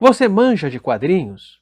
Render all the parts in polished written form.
Você manja de quadrinhos?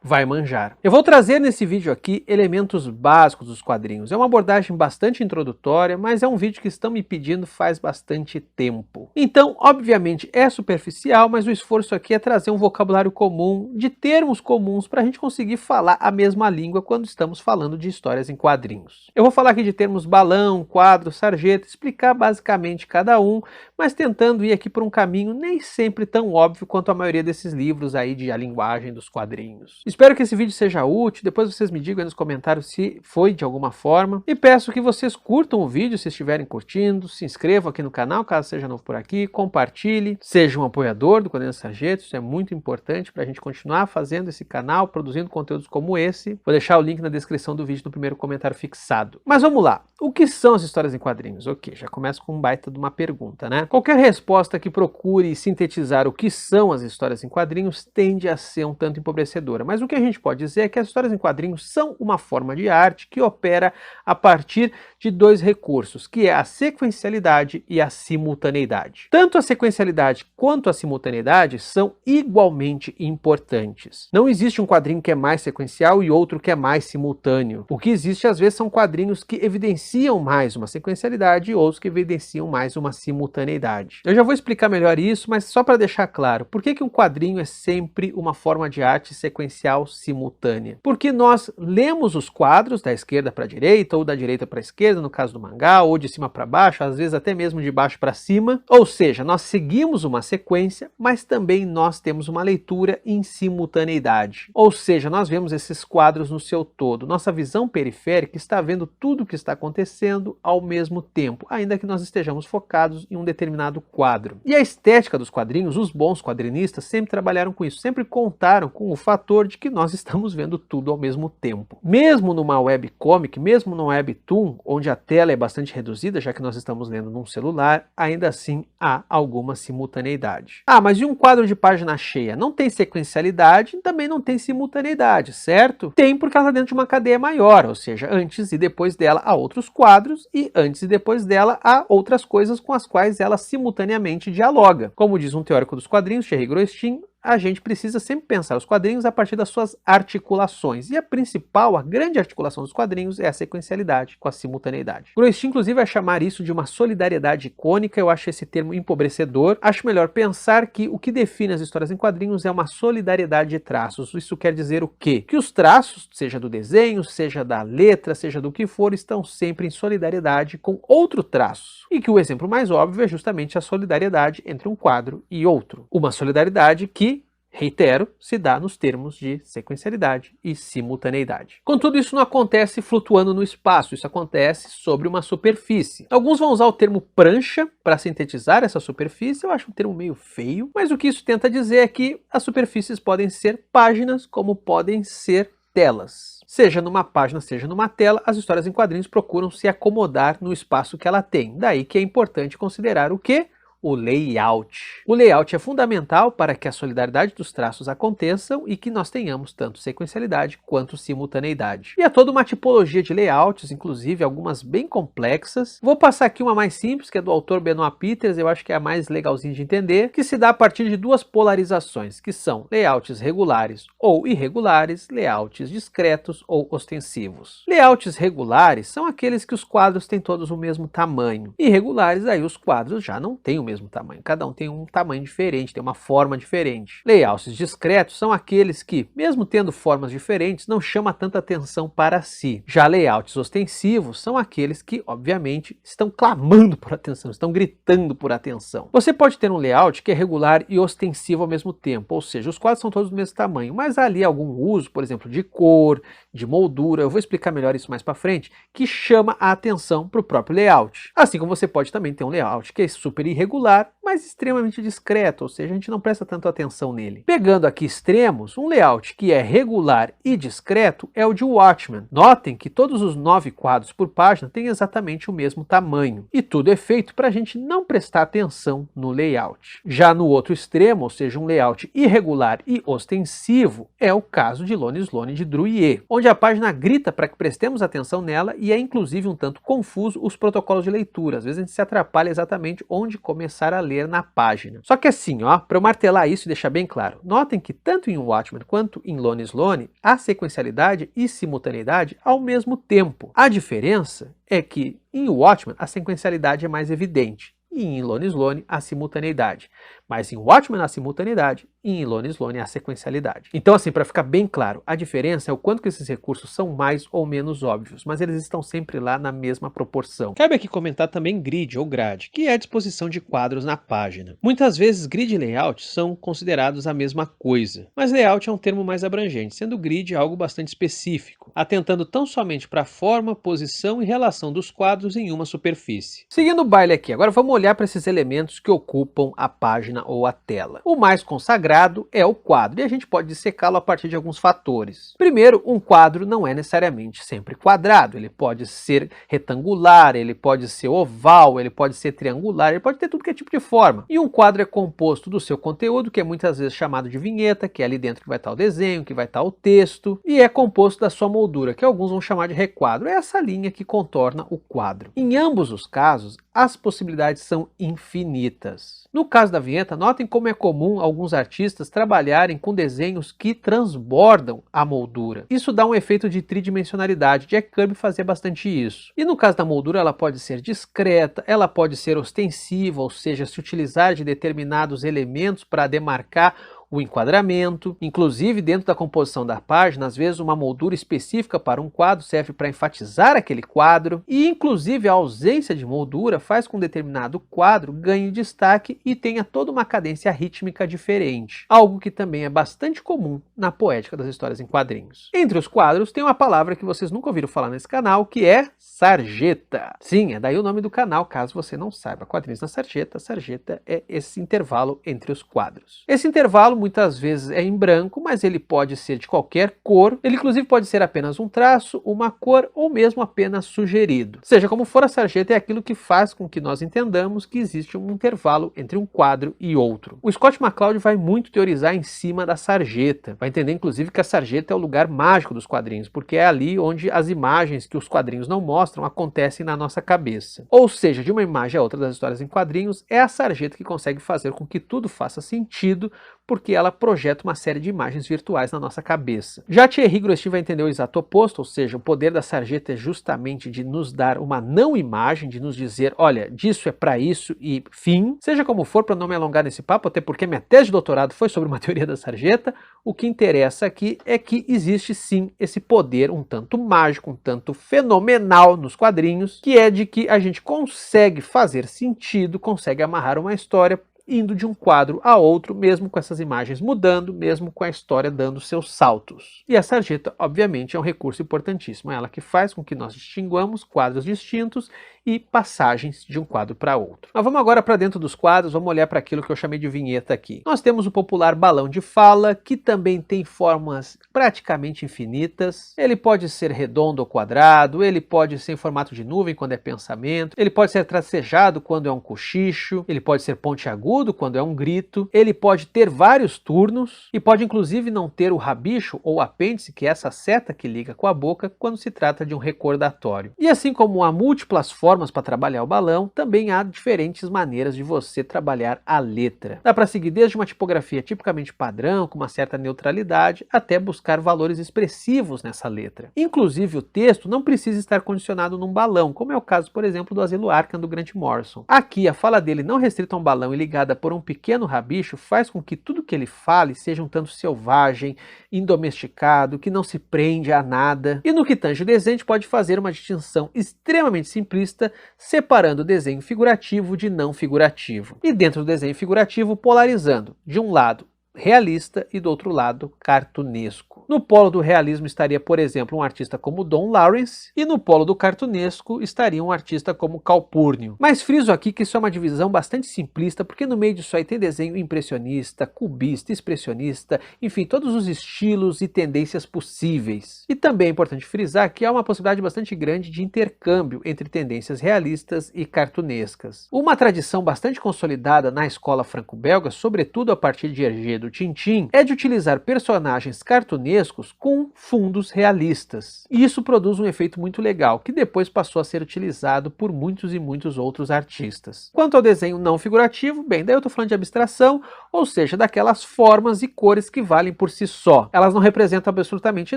Vai manjar. Eu vou trazer nesse vídeo aqui elementos básicos dos quadrinhos. É uma abordagem bastante introdutória, mas é um vídeo que estão me pedindo faz bastante tempo. Então, obviamente, é superficial, mas o esforço aqui é trazer um vocabulário comum, de termos comuns, para a gente conseguir falar a mesma língua quando estamos falando de histórias em quadrinhos. Eu vou falar aqui de termos balão, quadro, sarjeta, explicar basicamente cada um, mas tentando ir aqui por um caminho nem sempre tão óbvio quanto a maioria desses livros aí de A Linguagem dos Quadrinhos. Espero que esse vídeo seja útil, depois vocês me digam aí nos comentários se foi de alguma forma. E peço que vocês curtam o vídeo se estiverem curtindo, se inscrevam aqui no canal caso seja novo por aqui, compartilhe, seja um apoiador do Quadrinhos Sarjeta, isso é muito importante para a gente continuar fazendo esse canal, produzindo conteúdos como esse. Vou deixar o link na descrição do vídeo no primeiro comentário fixado. Mas vamos lá, o que são as histórias em quadrinhos? Ok, já começo com um baita de uma pergunta, né? Qualquer resposta que procure sintetizar o que são as histórias em quadrinhos tende a ser um tanto empobrecedora, mas o que a gente pode dizer é que as histórias em quadrinhos são uma forma de arte que opera a partir de dois recursos, que é a sequencialidade e a simultaneidade. Tanto a sequencialidade quanto a simultaneidade são igualmente importantes. Não existe um quadrinho que é mais sequencial e outro que é mais simultâneo. O que existe às vezes são quadrinhos que evidenciam mais uma sequencialidade e outros que evidenciam mais uma simultaneidade. Eu já vou explicar melhor isso, mas só para deixar claro, por que um quadrinho é sempre uma forma de arte sequencial simultânea? Porque nós lemos os quadros da esquerda para a direita, ou da direita para a esquerda, no caso do mangá, ou de cima para baixo, às vezes até mesmo de baixo para cima, ou seja, nós seguimos uma sequência, mas também nós temos uma leitura em simultaneidade, ou seja, nós vemos esses quadros no seu todo. Nossa visão periférica está vendo tudo o que está acontecendo ao mesmo tempo, ainda que nós estejamos focados em um determinado quadro. E a estética dos quadrinhos, os bons quadrinistas sempre trabalharam com isso, sempre contaram com o fator de que nós estamos vendo tudo ao mesmo tempo. Mesmo numa webcomic, mesmo num webtoon, onde a tela é bastante reduzida, já que nós estamos lendo num celular, ainda assim há alguma simultaneidade. Ah, mas e um quadro de página cheia? Não tem sequencialidade, também não tem simultaneidade, certo? Tem porque ela está dentro de uma cadeia maior, ou seja, antes e depois dela há outros quadros, e antes e depois dela há outras coisas com as quais ela simultaneamente dialoga. Como diz um teórico dos quadrinhos, Thierry Groestin, a gente precisa sempre pensar os quadrinhos a partir das suas articulações. E a principal, a grande articulação dos quadrinhos é a sequencialidade com a simultaneidade. Groestin, inclusive, vai chamar isso de uma solidariedade icônica. Eu acho esse termo empobrecedor. Acho melhor pensar que o que define as histórias em quadrinhos é uma solidariedade de traços. Isso quer dizer o quê? Que os traços, seja do desenho, seja da letra, seja do que for, estão sempre em solidariedade com outro traço. E que o exemplo mais óbvio é justamente a solidariedade entre um quadro e outro. Uma solidariedade que, reitero, se dá nos termos de sequencialidade e simultaneidade. Contudo, isso não acontece flutuando no espaço, isso acontece sobre uma superfície. Alguns vão usar o termo prancha para sintetizar essa superfície, eu acho um termo meio feio, mas o que isso tenta dizer é que as superfícies podem ser páginas, como podem ser telas. Seja numa página, seja numa tela, as histórias em quadrinhos procuram se acomodar no espaço que ela tem. Daí que é importante considerar o quê? O layout. O layout é fundamental para que a solidariedade dos traços aconteçam e que nós tenhamos tanto sequencialidade quanto simultaneidade. E há toda uma tipologia de layouts, inclusive algumas bem complexas. Vou passar aqui uma mais simples, que é do autor Benoit Peters, eu acho que é a mais legalzinha de entender, que se dá a partir de duas polarizações, que são layouts regulares ou irregulares, layouts discretos ou ostensivos. Layouts regulares são aqueles que os quadros têm todos o mesmo tamanho. Irregulares, aí os quadros já não têm o mesmo tamanho, cada um tem um tamanho diferente, tem uma forma diferente. Layouts discretos são aqueles que, mesmo tendo formas diferentes, não chamam tanta atenção para si. Já layouts ostensivos são aqueles que, obviamente, estão clamando por atenção, estão gritando por atenção. Você pode ter um layout que é regular e ostensivo ao mesmo tempo, ou seja, os quadros são todos do mesmo tamanho, mas há ali algum uso, por exemplo, de cor, de moldura, eu vou explicar melhor isso mais para frente, que chama a atenção para o próprio layout. Assim como você pode também ter um layout que é super irregular, mas extremamente discreto, ou seja, a gente não presta tanto atenção nele. Pegando aqui extremos, um layout que é regular e discreto é o de Watchmen. Notem que todos os 9 quadros por página têm exatamente o mesmo tamanho. E tudo é feito para a gente não prestar atenção no layout. Já no outro extremo, ou seja, um layout irregular e ostensivo, é o caso de Lone Sloane de Druillet, onde a página grita para que prestemos atenção nela e é inclusive um tanto confuso os protocolos de leitura. Às vezes a gente se atrapalha exatamente onde começar começar a ler na página. Só que assim, ó, para eu martelar isso e deixar bem claro, notem que tanto em Watchmen quanto em Lone Sloane há sequencialidade e simultaneidade ao mesmo tempo. A diferença é que em Watchmen a sequencialidade é mais evidente e em Lone Sloane a simultaneidade. Mas em Watchmen há simultaneidade e em Lone Sloane há sequencialidade. Então assim, para ficar bem claro, a diferença é o quanto que esses recursos são mais ou menos óbvios, mas eles estão sempre lá na mesma proporção. Cabe aqui comentar também grid ou grade, que é a disposição de quadros na página. Muitas vezes grid e layout são considerados a mesma coisa, mas layout é um termo mais abrangente, sendo grid algo bastante específico, atentando tão somente para a forma, posição e relação dos quadros em uma superfície. Seguindo o baile aqui, agora vamos olhar para esses elementos que ocupam a página ou a tela. O mais consagrado é o quadro, e a gente pode dissecá-lo a partir de alguns fatores. Primeiro, um quadro não é necessariamente sempre quadrado, ele pode ser retangular, ele pode ser oval, ele pode ser triangular, ele pode ter tudo que é tipo de forma. E um quadro é composto do seu conteúdo, que é muitas vezes chamado de vinheta, que é ali dentro que vai estar o desenho, que vai estar o texto, e é composto da sua moldura, que alguns vão chamar de requadro, é essa linha que contorna o quadro. Em ambos os casos, as possibilidades são infinitas. No caso da vinheta, notem como é comum alguns artistas trabalharem com desenhos que transbordam a moldura. Isso dá um efeito de tridimensionalidade. Jack Kirby fazia bastante isso. E no caso da moldura, ela pode ser discreta, ela pode ser ostensiva, ou seja, se utilizar de determinados elementos para demarcar o enquadramento. Inclusive, dentro da composição da página, às vezes uma moldura específica para um quadro serve para enfatizar aquele quadro, e inclusive a ausência de moldura faz com que um determinado quadro ganhe destaque e tenha toda uma cadência rítmica diferente, algo que também é bastante comum na poética das histórias em quadrinhos. Entre os quadros tem uma palavra que vocês nunca ouviram falar nesse canal, que é sarjeta. Sim, é daí o nome do canal, caso você não saiba. Quadrinhos na sarjeta. Sarjeta é esse intervalo entre os quadros. Esse intervalo muitas vezes é em branco, mas ele pode ser de qualquer cor. Ele inclusive pode ser apenas um traço, uma cor ou mesmo apenas sugerido. Seja como for, a sarjeta é aquilo que faz com que nós entendamos que existe um intervalo entre um quadro e outro. O Scott McCloud vai muito teorizar em cima da sarjeta. Vai entender inclusive que a sarjeta é o lugar mágico dos quadrinhos, porque é ali onde as imagens que os quadrinhos não mostram acontecem na nossa cabeça. Ou seja, de uma imagem a outra das histórias em quadrinhos, é a sarjeta que consegue fazer com que tudo faça sentido, porque ela projeta uma série de imagens virtuais na nossa cabeça. Já Thierry Grosstin vai entender o exato oposto, ou seja, o poder da sarjeta é justamente de nos dar uma não imagem, de nos dizer, olha, disso é para isso e fim. Seja como for, para não me alongar nesse papo, até porque minha tese de doutorado foi sobre uma teoria da sarjeta, o que interessa aqui é que existe sim esse poder um tanto mágico, um tanto fenomenal nos quadrinhos, que é de que a gente consegue fazer sentido, consegue amarrar uma história indo de um quadro a outro, mesmo com essas imagens mudando, mesmo com a história dando seus saltos. E a sarjeta, obviamente, é um recurso importantíssimo, é ela que faz com que nós distinguamos quadros distintos e passagens de um quadro para outro. Mas vamos agora para dentro dos quadros, vamos olhar para aquilo que eu chamei de vinheta aqui. Nós temos o popular balão de fala, que também tem formas praticamente infinitas. Ele pode ser redondo ou quadrado, ele pode ser em formato de nuvem quando é pensamento, ele pode ser tracejado quando é um cochicho, ele pode ser pontiagudo quando é um grito, ele pode ter vários turnos e pode inclusive não ter o rabicho ou apêndice, que é essa seta que liga com a boca, quando se trata de um recordatório. E assim como há múltiplas formas para trabalhar o balão, também há diferentes maneiras de você trabalhar a letra. Dá para seguir desde uma tipografia tipicamente padrão, com uma certa neutralidade, até buscar valores expressivos nessa letra. Inclusive o texto não precisa estar condicionado num balão, como é o caso, por exemplo, do Asilo Arkham do Grant Morrison. Aqui a fala dele não restrita a um balão e ligada por um pequeno rabicho faz com que tudo que ele fale seja um tanto selvagem, indomesticado, que não se prende a nada. E no que tange o desenho, a gente pode fazer uma distinção extremamente simplista, separando o desenho figurativo de não figurativo. E dentro do desenho figurativo, polarizando, de um lado, realista e do outro lado cartunesco. No polo do realismo estaria, por exemplo, um artista como Don Lawrence e no polo do cartunesco estaria um artista como Calpurnio. Mas friso aqui que isso é uma divisão bastante simplista, porque no meio disso aí tem desenho impressionista, cubista, expressionista, enfim, todos os estilos e tendências possíveis. E também é importante frisar que há uma possibilidade bastante grande de intercâmbio entre tendências realistas e cartunescas. Uma tradição bastante consolidada na escola franco-belga, sobretudo a partir de Hergé do Tintim é de utilizar personagens cartunescos com fundos realistas. E isso produz um efeito muito legal, que depois passou a ser utilizado por muitos e muitos outros artistas. Quanto ao desenho não figurativo, bem, daí eu estou falando de abstração, ou seja, daquelas formas e cores que valem por si só. Elas não representam absolutamente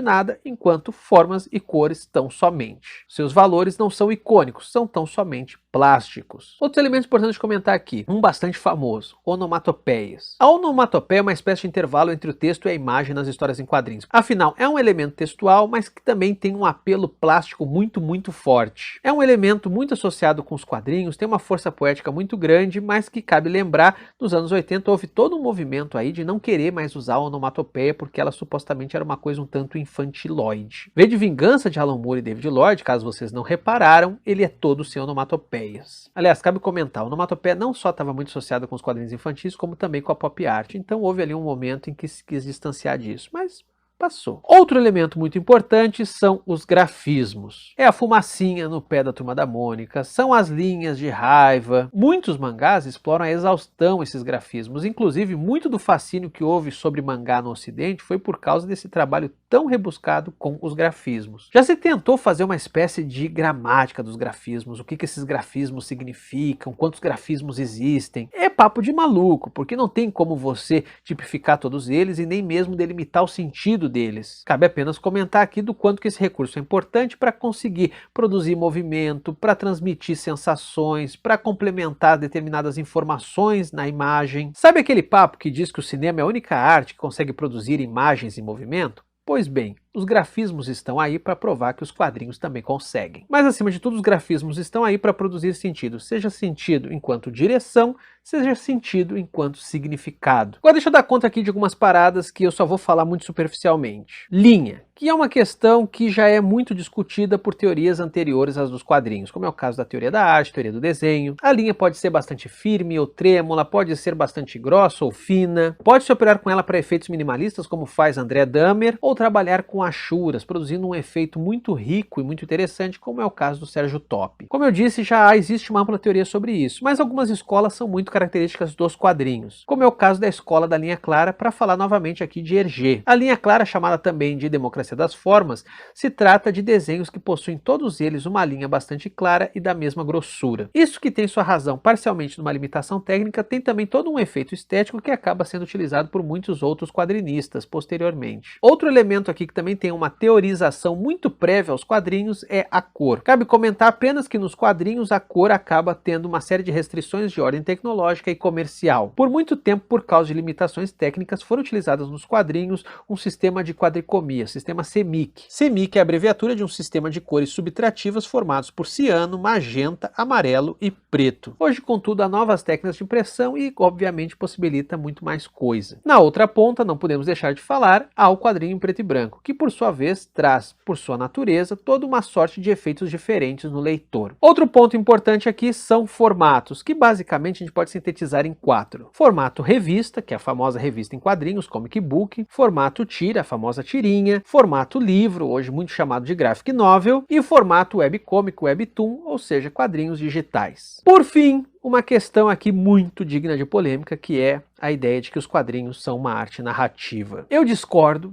nada, enquanto formas e cores tão somente. Seus valores não são icônicos, são tão somente plásticos. Outros elementos importantes de comentar aqui, um bastante famoso, onomatopeias. A onomatopeia é uma espécie de intervalo entre o texto e a imagem nas histórias em quadrinhos. Afinal, é um elemento textual, mas que também tem um apelo plástico muito forte. É um elemento muito associado com os quadrinhos, tem uma força poética muito grande, mas que cabe lembrar, nos anos 80 houve todo um movimento aí de não querer mais usar a onomatopeia, porque ela supostamente era uma coisa um tanto infantiloide. V de Vingança de Alan Moore e David Lloyd, caso vocês não repararam, ele é todo sem onomatopeia. Aliás, cabe comentar, a onomatopeia não só estava muito associada com os quadrinhos infantis, como também com a pop art. Então houve ali um momento em que se quis distanciar disso, mas passou. Outro elemento muito importante são os grafismos. É a fumacinha no pé da Turma da Mônica, são as linhas de raiva. Muitos mangás exploram a exaustão esses grafismos, inclusive muito do fascínio que houve sobre mangá no ocidente foi por causa desse trabalho tão rebuscado com os grafismos. Já se tentou fazer uma espécie de gramática dos grafismos, o que esses grafismos significam, quantos grafismos existem. É papo de maluco, porque não tem como você tipificar todos eles e nem mesmo delimitar o sentido deles. Cabe apenas comentar aqui do quanto que esse recurso é importante para conseguir produzir movimento, para transmitir sensações, para complementar determinadas informações na imagem. Sabe aquele papo que diz que o cinema é a única arte que consegue produzir imagens em movimento? Pois bem, os grafismos estão aí para provar que os quadrinhos também conseguem. Mas acima de tudo, os grafismos estão aí para produzir sentido, seja sentido enquanto direção, seja sentido enquanto significado. Agora deixa eu dar conta aqui de algumas paradas que eu só vou falar muito superficialmente. Linha, que é uma questão que já é muito discutida por teorias anteriores às dos quadrinhos, como é o caso da teoria da arte, teoria do desenho. A linha pode ser bastante firme ou trêmula, pode ser bastante grossa ou fina, pode-se operar com ela para efeitos minimalistas, como faz André Dahmer, ou trabalhar com achuras, produzindo um efeito muito rico e muito interessante, como é o caso do Sérgio Top. Como eu disse, já existe uma ampla teoria sobre isso, mas algumas escolas são muito características dos quadrinhos, como é o caso da escola da linha clara, para falar novamente aqui de Hergé. A linha clara, chamada também de democracia das formas, se trata de desenhos que possuem todos eles uma linha bastante clara e da mesma grossura. Isso, que tem sua razão parcialmente numa limitação técnica, tem também todo um efeito estético que acaba sendo utilizado por muitos outros quadrinistas posteriormente. Outro elemento aqui que também tem uma teorização muito prévia aos quadrinhos é a cor. Cabe comentar apenas que nos quadrinhos a cor acaba tendo uma série de restrições de ordem tecnológica e comercial. Por muito tempo, por causa de limitações técnicas, foram utilizadas nos quadrinhos um sistema de quadricomia, sistema CMYK. CMYK é a abreviatura de um sistema de cores subtrativas formados por ciano, magenta, amarelo e preto. Hoje, contudo, há novas técnicas de impressão e, obviamente, possibilita muito mais coisa. Na outra ponta, não podemos deixar de falar, há o quadrinho em preto e branco, que por sua vez traz, por sua natureza, toda uma sorte de efeitos diferentes no leitor. Outro ponto importante aqui são formatos, que basicamente a gente pode sintetizar em 4. Formato revista, que é a famosa revista em quadrinhos, comic book, formato tira, a famosa tirinha, formato livro, hoje muito chamado de graphic novel, e formato webcomic, webtoon, ou seja, quadrinhos digitais. Por fim, uma questão aqui muito digna de polêmica, que é a ideia de que os quadrinhos são uma arte narrativa. Eu discordo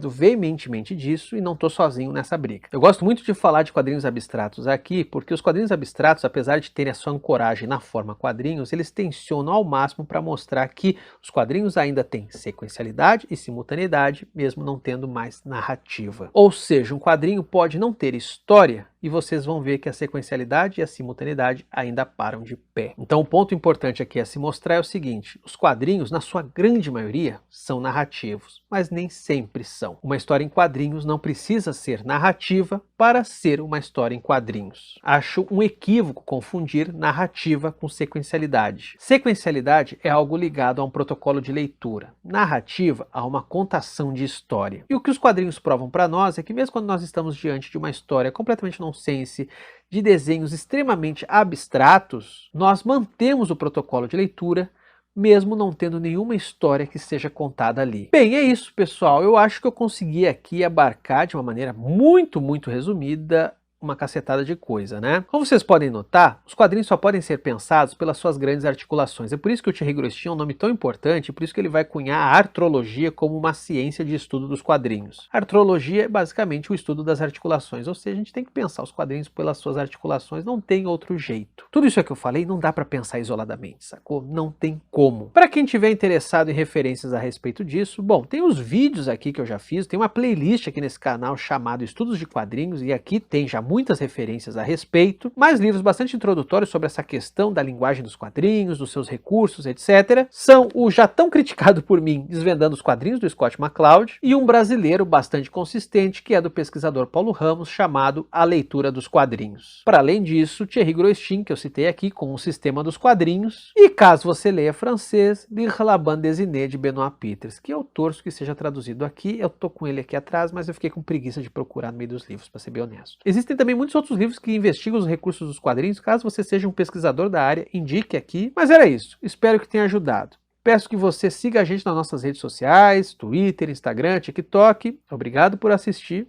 veementemente disso e não estou sozinho nessa briga. Eu gosto muito de falar de quadrinhos abstratos aqui, porque os quadrinhos abstratos, apesar de terem a sua ancoragem na forma quadrinhos, eles tensionam ao máximo para mostrar que os quadrinhos ainda têm sequencialidade e simultaneidade, mesmo não tendo mais narrativa. Ou seja, um quadrinho pode não ter história, e vocês vão ver que a sequencialidade e a simultaneidade ainda param de pé. Então o ponto importante aqui a se mostrar é o seguinte: os quadrinhos, na sua grande maioria, são narrativos, mas nem sempre são. Uma história em quadrinhos não precisa ser narrativa para ser uma história em quadrinhos. Acho um equívoco confundir narrativa com sequencialidade. Sequencialidade é algo ligado a um protocolo de leitura. Narrativa a uma contação de história. E o que os quadrinhos provam para nós é que mesmo quando nós estamos diante de uma história completamente nonsense, de desenhos extremamente abstratos, nós mantemos o protocolo de leitura, mesmo não tendo nenhuma história que seja contada ali. Bem, é isso, pessoal. Eu acho que eu consegui aqui abarcar de uma maneira muito resumida uma cacetada de coisa, né? Como vocês podem notar, os quadrinhos só podem ser pensados pelas suas grandes articulações. É por isso que o Thierry Groistin é um nome tão importante, por isso que ele vai cunhar a artrologia como uma ciência de estudo dos quadrinhos. A artrologia é basicamente o estudo das articulações, ou seja, a gente tem que pensar os quadrinhos pelas suas articulações, não tem outro jeito. Tudo isso que eu falei não dá para pensar isoladamente, sacou? Não tem como. Para quem tiver interessado em referências a respeito disso, bom, tem os vídeos aqui que eu já fiz, tem uma playlist aqui nesse canal chamado Estudos de Quadrinhos, e aqui tem já muitas referências a respeito, mais livros bastante introdutórios sobre essa questão da linguagem dos quadrinhos, dos seus recursos, etc. São o já tão criticado por mim Desvendando os Quadrinhos, do Scott McCloud, e um brasileiro bastante consistente, que é do pesquisador Paulo Ramos, chamado A Leitura dos Quadrinhos. Para além disso, Thierry Groistin, que eu citei aqui, com o Sistema dos Quadrinhos, e caso você leia francês, Lire la bande dessinée de Benoit Peeters, que eu torço que seja traduzido aqui. Eu tô com ele aqui atrás, mas eu fiquei com preguiça de procurar no meio dos livros, para ser bem honesto. Existem também muitos outros livros que investigam os recursos dos quadrinhos. Caso você seja um pesquisador da área, indique aqui. Mas era isso, espero que tenha ajudado. Peço que você siga a gente nas nossas redes sociais, Twitter, Instagram, TikTok. Obrigado por assistir.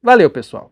Valeu, pessoal!